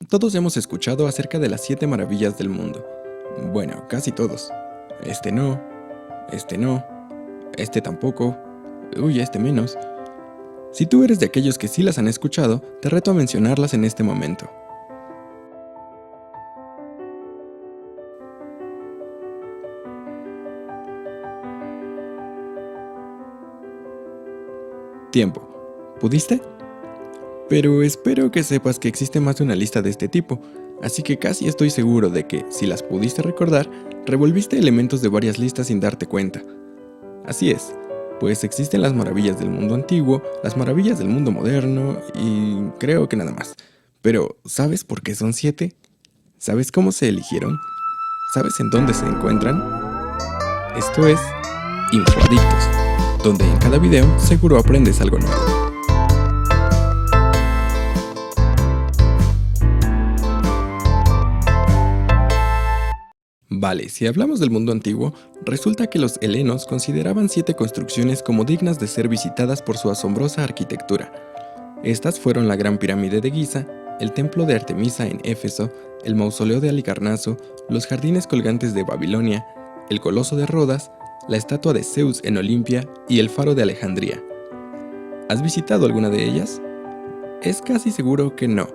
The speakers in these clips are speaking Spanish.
Todos hemos escuchado acerca de las 7 maravillas del mundo. Bueno, casi todos. Este no, este no, este tampoco, uy, este menos. Si tú eres de aquellos que sí las han escuchado, te reto a mencionarlas en este momento. Tiempo. ¿Pudiste? Pero espero que sepas que existe más de una lista de este tipo, así que casi estoy seguro de que, si las pudiste recordar, revolviste elementos de varias listas sin darte cuenta. Así es, pues existen las maravillas del mundo antiguo, las maravillas del mundo moderno y creo que nada más. Pero, ¿sabes por qué son 7? ¿Sabes cómo se eligieron? ¿Sabes en dónde se encuentran? Esto es Infoadictos, donde en cada video seguro aprendes algo nuevo. Vale, si hablamos del mundo antiguo, resulta que los helenos consideraban 7 construcciones como dignas de ser visitadas por su asombrosa arquitectura. Estas fueron la Gran Pirámide de Giza, el Templo de Artemisa en Éfeso, el Mausoleo de Halicarnaso, los Jardines Colgantes de Babilonia, el Coloso de Rodas, la estatua de Zeus en Olimpia y el Faro de Alejandría. ¿Has visitado alguna de ellas? Es casi seguro que no,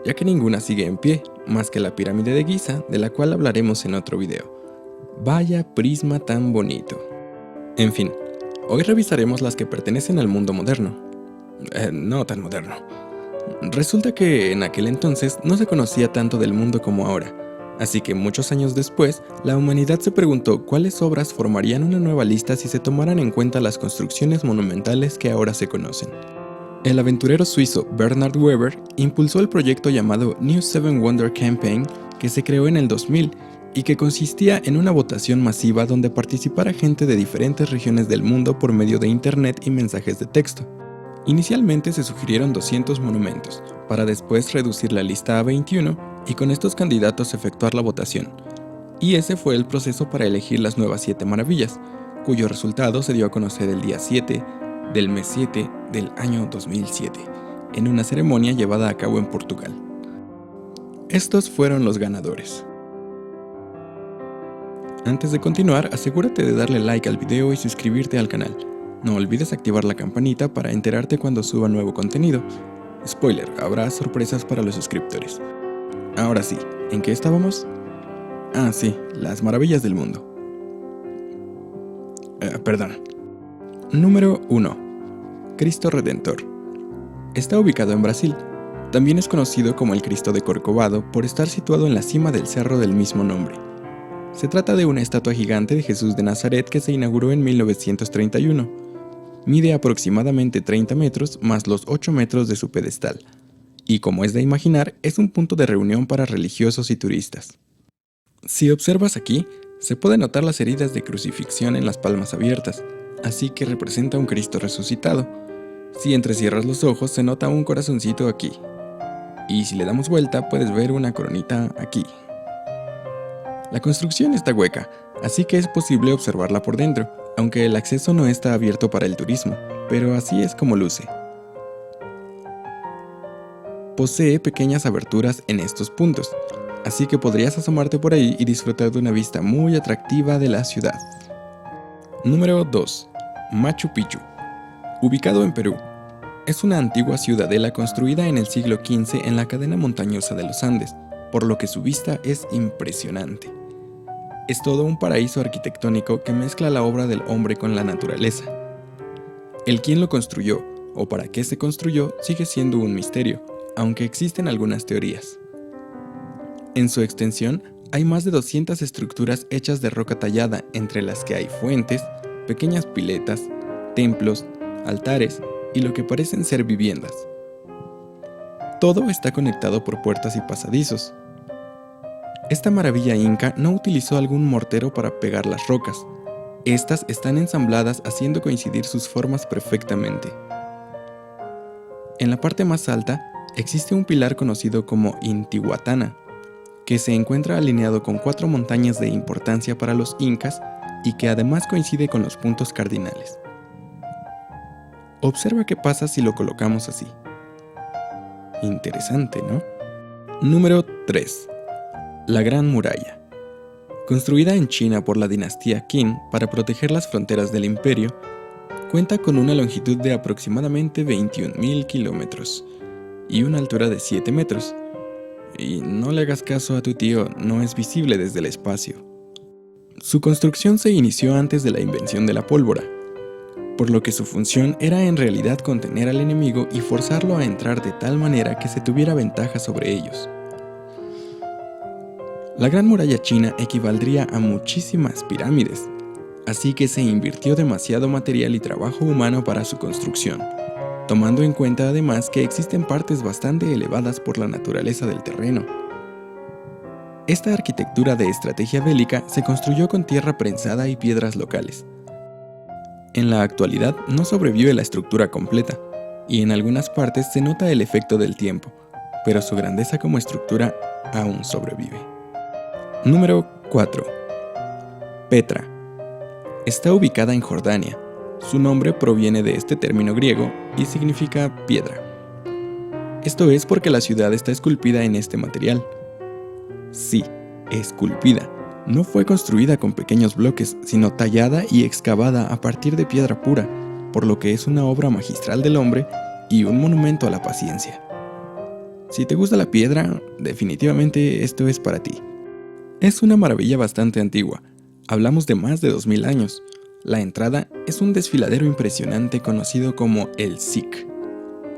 ya que ninguna sigue en pie, más que la pirámide de Giza, de la cual hablaremos en otro video. Vaya prisma tan bonito. En fin, hoy revisaremos las que pertenecen al mundo moderno. No tan moderno. Resulta que en aquel entonces no se conocía tanto del mundo como ahora, así que muchos años después, la humanidad se preguntó cuáles obras formarían una nueva lista si se tomaran en cuenta las construcciones monumentales que ahora se conocen. El aventurero suizo Bernard Weber impulsó el proyecto llamado New Seven Wonder Campaign, que se creó en el 2000 y que consistía en una votación masiva donde participara gente de diferentes regiones del mundo por medio de internet y mensajes de texto. Inicialmente se sugirieron 200 monumentos, para después reducir la lista a 21 y con estos candidatos efectuar la votación. Y ese fue el proceso para elegir las nuevas 7 maravillas, cuyo resultado se dio a conocer el día 7 del mes 7 del año 2007, en una ceremonia llevada a cabo en Portugal. Estos fueron los ganadores. Antes de continuar, asegúrate de darle like al video y suscribirte al canal. No olvides activar la campanita para enterarte cuando suba nuevo contenido. Spoiler, habrá sorpresas para los suscriptores. Ahora sí, ¿en qué estábamos? Ah, sí, las maravillas del mundo. Perdón. Número 1. Cristo Redentor. Está ubicado en Brasil. También es conocido como el Cristo de Corcovado por estar situado en la cima del cerro del mismo nombre. Se trata de una estatua gigante de Jesús de Nazaret que se inauguró en 1931. Mide aproximadamente 30 metros más los 8 metros de su pedestal. Y como es de imaginar, es un punto de reunión para religiosos y turistas. Si observas aquí, se pueden notar las heridas de crucifixión en las palmas abiertas, así que representa un Cristo resucitado. Si entrecierras los ojos se nota un corazoncito aquí. Y si le damos vuelta puedes ver una coronita aquí. La construcción está hueca, así que es posible observarla por dentro, aunque el acceso no está abierto para el turismo, pero así es como luce. Posee pequeñas aberturas en estos puntos, así que podrías asomarte por ahí y disfrutar de una vista muy atractiva de la ciudad. Número 2. Machu Picchu. Ubicado en Perú. Es una antigua ciudadela construida en el siglo XV en la cadena montañosa de los Andes, por lo que su vista es impresionante. Es todo un paraíso arquitectónico que mezcla la obra del hombre con la naturaleza. El quién lo construyó o para qué se construyó sigue siendo un misterio, aunque existen algunas teorías. En su extensión hay más de 200 estructuras hechas de roca tallada, entre las que hay fuentes, pequeñas piletas, templos, altares y lo que parecen ser viviendas. Todo está conectado por puertas y pasadizos. Esta maravilla inca no utilizó algún mortero para pegar las rocas. Estas están ensambladas haciendo coincidir sus formas perfectamente. En la parte más alta existe un pilar conocido como Intihuatana, que se encuentra alineado con 4 montañas de importancia para los incas y que además coincide con los puntos cardinales. Observa qué pasa si lo colocamos así. Interesante, ¿no? Número 3. La Gran Muralla. Construida en China por la dinastía Qin para proteger las fronteras del imperio, cuenta con una longitud de aproximadamente 21.000 kilómetros y una altura de 7 metros. Y no le hagas caso a tu tío, no es visible desde el espacio. Su construcción se inició antes de la invención de la pólvora, por lo que su función era en realidad contener al enemigo y forzarlo a entrar de tal manera que se tuviera ventaja sobre ellos. La Gran Muralla China equivaldría a muchísimas pirámides, así que se invirtió demasiado material y trabajo humano para su construcción, tomando en cuenta además que existen partes bastante elevadas por la naturaleza del terreno. Esta arquitectura de estrategia bélica se construyó con tierra prensada y piedras locales. En la actualidad no sobrevive la estructura completa, y en algunas partes se nota el efecto del tiempo, pero su grandeza como estructura aún sobrevive. Número 4. Petra. Está ubicada en Jordania. Su nombre proviene de este término griego y significa piedra. Esto es porque la ciudad está esculpida en este material. Sí, esculpida. No fue construida con pequeños bloques, sino tallada y excavada a partir de piedra pura, por lo que es una obra magistral del hombre y un monumento a la paciencia. Si te gusta la piedra, definitivamente esto es para ti. Es una maravilla bastante antigua. Hablamos de más de 2000 años. La entrada es un desfiladero impresionante conocido como el Siq,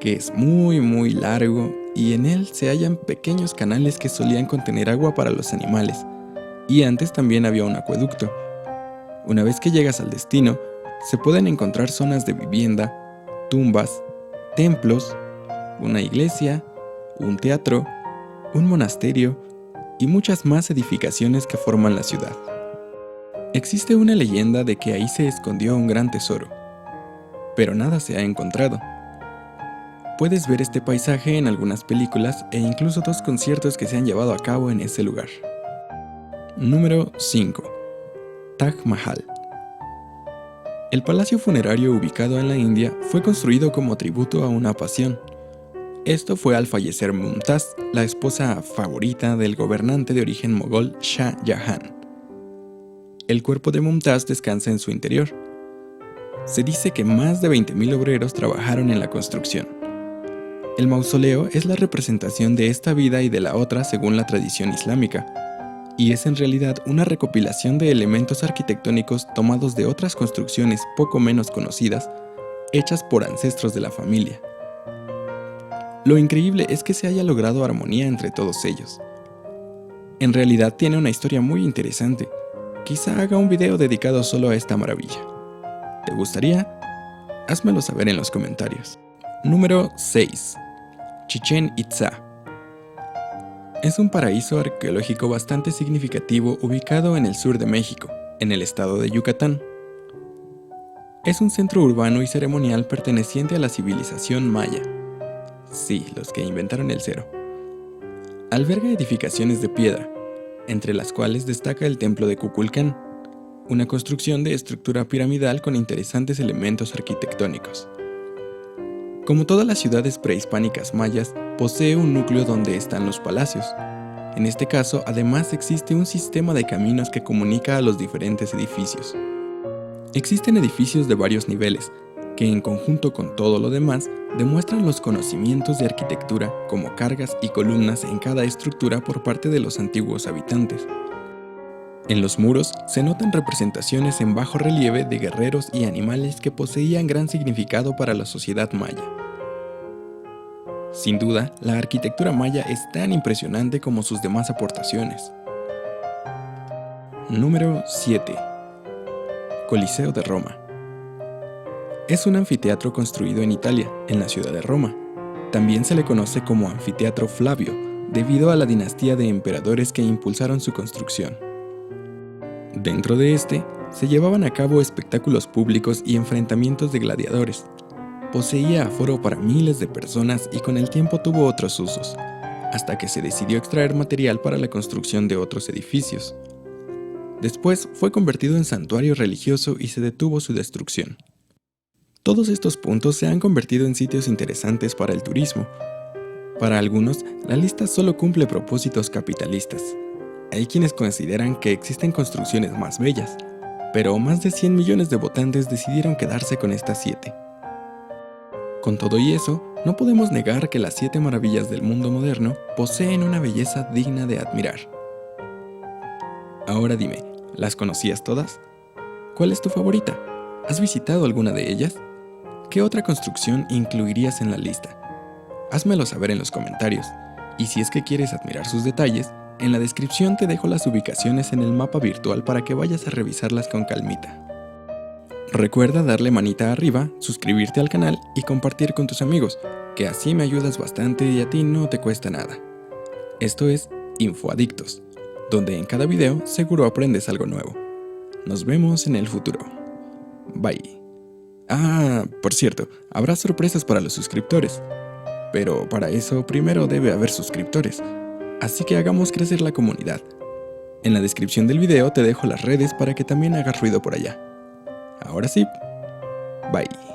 que es muy largo y en él se hallan pequeños canales que solían contener agua para los animales. Y antes también había un acueducto. Una vez que llegas al destino, se pueden encontrar zonas de vivienda, tumbas, templos, una iglesia, un teatro, un monasterio y muchas más edificaciones que forman la ciudad. Existe una leyenda de que ahí se escondió un gran tesoro, pero nada se ha encontrado. Puedes ver este paisaje en algunas películas e incluso 2 conciertos que se han llevado a cabo en ese lugar. Número 5. Taj Mahal. El palacio funerario ubicado en la India fue construido como tributo a una pasión. Esto fue al fallecer Mumtaz, la esposa favorita del gobernante de origen mogol Shah Jahan. El cuerpo de Mumtaz descansa en su interior. Se dice que más de 20.000 obreros trabajaron en la construcción. El mausoleo es la representación de esta vida y de la otra según la tradición islámica, y es en realidad una recopilación de elementos arquitectónicos tomados de otras construcciones poco menos conocidas, hechas por ancestros de la familia. Lo increíble es que se haya logrado armonía entre todos ellos. En realidad tiene una historia muy interesante. Quizá haga un video dedicado solo a esta maravilla. ¿Te gustaría? Házmelo saber en los comentarios. Número 6. Chichén Itzá. Es un paraíso arqueológico bastante significativo ubicado en el sur de México, en el estado de Yucatán. Es un centro urbano y ceremonial perteneciente a la civilización maya. Sí, los que inventaron el cero. Alberga edificaciones de piedra, entre las cuales destaca el templo de Kukulcán, una construcción de estructura piramidal con interesantes elementos arquitectónicos. Como todas las ciudades prehispánicas mayas, posee un núcleo donde están los palacios. En este caso, además existe un sistema de caminos que comunica a los diferentes edificios. Existen edificios de varios niveles, que en conjunto con todo lo demás, demuestran los conocimientos de arquitectura como cargas y columnas en cada estructura por parte de los antiguos habitantes. En los muros se notan representaciones en bajo relieve de guerreros y animales que poseían gran significado para la sociedad maya. Sin duda, la arquitectura maya es tan impresionante como sus demás aportaciones. Número 7. Coliseo de Roma. Es un anfiteatro construido en Italia, en la ciudad de Roma. También se le conoce como Anfiteatro Flavio, debido a la dinastía de emperadores que impulsaron su construcción. Dentro de este, se llevaban a cabo espectáculos públicos y enfrentamientos de gladiadores. Poseía aforo para miles de personas y con el tiempo tuvo otros usos, hasta que se decidió extraer material para la construcción de otros edificios. Después fue convertido en santuario religioso y se detuvo su destrucción. Todos estos puntos se han convertido en sitios interesantes para el turismo. Para algunos, la lista solo cumple propósitos capitalistas. Hay quienes consideran que existen construcciones más bellas, pero más de 100 millones de votantes decidieron quedarse con estas 7. Con todo y eso, no podemos negar que las 7 maravillas del mundo moderno poseen una belleza digna de admirar. Ahora dime, ¿las conocías todas? ¿Cuál es tu favorita? ¿Has visitado alguna de ellas? ¿Qué otra construcción incluirías en la lista? Házmelo saber en los comentarios, y si es que quieres admirar sus detalles, en la descripción te dejo las ubicaciones en el mapa virtual para que vayas a revisarlas con calmita. Recuerda darle manita arriba, suscribirte al canal y compartir con tus amigos, que así me ayudas bastante y a ti no te cuesta nada. Esto es Infoadictos, donde en cada video seguro aprendes algo nuevo. Nos vemos en el futuro. Bye. Ah, por cierto, habrá sorpresas para los suscriptores. Pero para eso primero debe haber suscriptores. Así que hagamos crecer la comunidad. En la descripción del video te dejo las redes para que también hagas ruido por allá. Ahora sí, bye.